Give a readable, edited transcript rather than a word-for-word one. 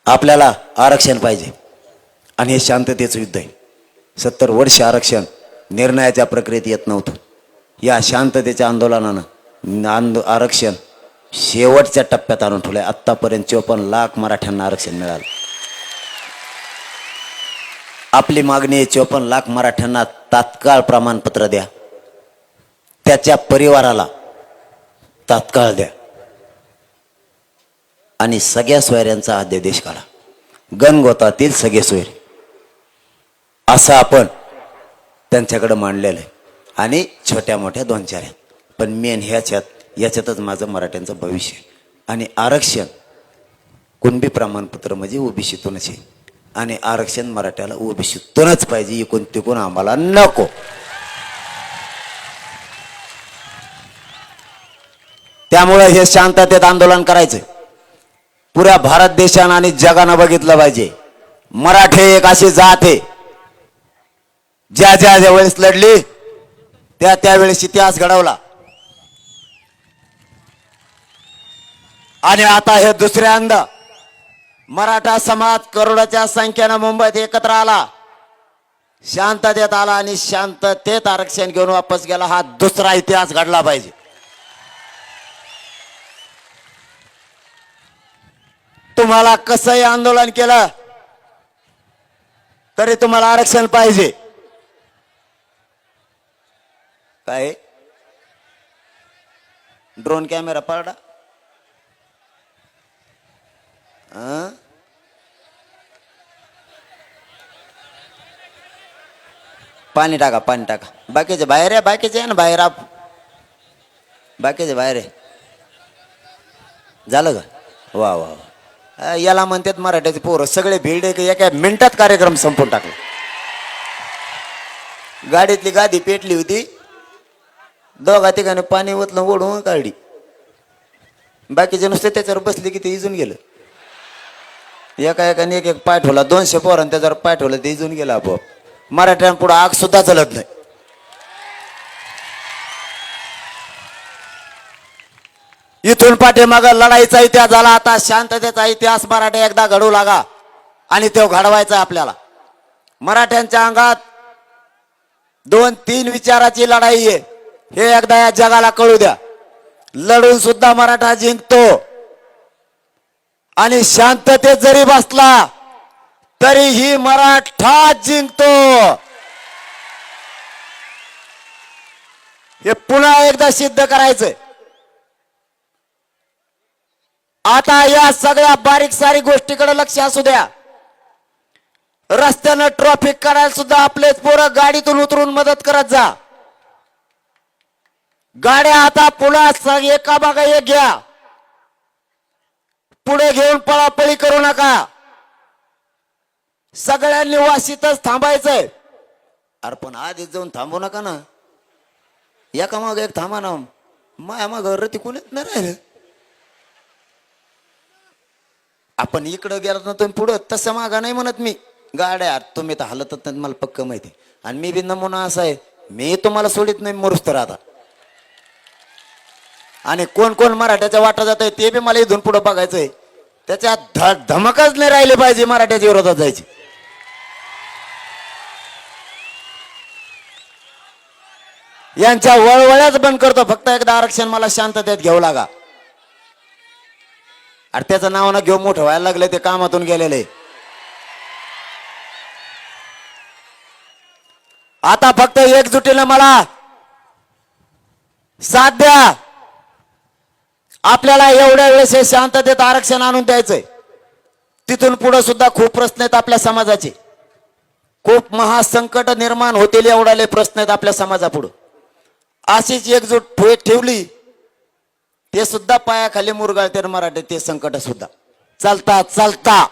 आपल्याला आरक्षण पाहिजे आणि हे शांततेचं युद्ध आहे. 70 वर्ष आरक्षण निर्णयाच्या प्रक्रियेत येत नव्हतं. या शांततेच्या आंदोलनानं आरक्षण शेवटच्या टप्प्यात आणून ठेवलंय. आत्तापर्यंत 54 लाख मराठ्यांना आरक्षण मिळालं. आपली मागणी आहे 54 लाख मराठ्यांना तात्काळ प्रमाणपत्र द्या, त्याच्या परिवाराला तात्काळ द्या आणि सगळ्या सोयऱ्यांचा अध्यादेश काढा. गणगोतातील सगळे सोयरे असं आपण त्यांच्याकडे मांडलेलं आहे आणि छोट्या मोठ्या 2-4 आहेत. पण मेन याच्यातच माझं मराठ्यांचं भविष्य आणि आरक्षण कुणबी प्रमाणपत्र म्हणजे ओबीसीतूनच आहे आणि आरक्षण मराठ्याला ओबीसीतूनच पाहिजे. इकून तिकून आम्हाला नको. त्यामुळे हे शांततेत आंदोलन करायचं. पुऱ्या भारत देशानं आणि जगानं बघितलं पाहिजे मराठे एक अशी जात आहे ज्या वेळेस लढली त्यावेळेस इतिहास घडवला आणि आता हे दुसऱ्यांदा मराठा समाज करोडाच्या संख्येनं मुंबईत एकत्र आला, शांततेत आला आणि शांततेत आरक्षण घेऊन वापस गेला. हा दुसरा इतिहास घडला पाहिजे. तुम्हाला कसंही आंदोलन केलं तरी तुम्हाला आरक्षण पाहिजे. काय ड्रोन कॅमेरा पाडा. पाणी टाका, पाणी टाका. बाकीचे बाहेर आहे, बाकीचे आहे ना बाहेर. बाकीचे बाहेर आहे. झालं का? वा वा. याला म्हणतात मराठ्याचे पोरं. सगळे भिड एका मिनिटात कार्यक्रम संपून टाकला. गाडीतली गादी पेटली होती, 2 ठिकाणी पाणी ओतलं, ओढून काढली. बाकीचे नुसते त्याच्यावर बसले की ते इजून गेलं. एकाने एक पाय ठेवला, 200 पोरांनी त्याच्यावर पाय ठेवलं, ते इजून गेला आपोआप. मराठ्यांपुढे आग सुद्धा चलत नाही. इथून पाठीमाग लढाईचा इतिहास झाला. आता शांततेचा इतिहास मराठा एकदा घडू लागा आणि तो घडवायचा आपल्याला. मराठ्यांच्या अंगात 2-3 विचाराची लढाई आहे हे एकदा या जगाला कळू द्या. लढून सुद्धा मराठा जिंकतो आणि शांततेत जरी बसला तरीही मराठा जिंकतो. हे पुन्हा एकदा सिद्ध करायचंय. आता या सगळ्या बारीक सारीक गोष्टीकडे लक्ष असू द्या. रस्त्यानं ट्रॅफिक करायला सुद्धा आपलेच पोरं गाडीतून उतरून मदत करत जा. गाड्या आता पुन्हा एका मागे एक घ्या. पुढे घेऊन पळापळी करू नका. सगळ्यांनी वाशीतच थांबायचंय. अरे पण आधीच जाऊन थांबू नका ना. एका मागे एक थांबा ना. माया माग रती कोणीच नाही राहिलं. आपण इकडं गेलो ना तुम्ही पुढं तसं मागा नाही म्हणत मी. गाड्या तुम्ही तर हलतच नाही, मला पक्क माहिती. आणि मी बी नमुना असा आहे, मी तुम्हाला सोडित नाही मरुस्त राहता. आणि कोण कोण मराठ्याच्या वाटा जात आहे ते बी मला इथून पुढे बघायचंय. त्याच्यात धमकच नाही राहिली पाहिजे मराठ्याच्या विरोधात जायची. यांच्या वळवळ्याच बंद करतो. फक्त एकदा आरक्षण मला शांततेत घेऊ लागा. अरे त्याचं नाव ना घेऊ मोठं व्हायला लागले, ते कामातून गेलेले. आता फक्त एकजुटीनं मला साथ द्या. आपल्याला एवढ्या वेळेस हे शांततेत आरक्षण आणून द्यायचंय. तिथून पुढे सुद्धा खूप प्रश्न आहेत आपल्या समाजाचे. खूप महासंकट निर्माण होतील एवढाले प्रश्न आहेत आपल्या समाजापुढे. अशीच एकजूट ठेवली ते सुद्धा पायाखाली मुरगाळते मराठे. ते संकट सुद्धा चालता चालता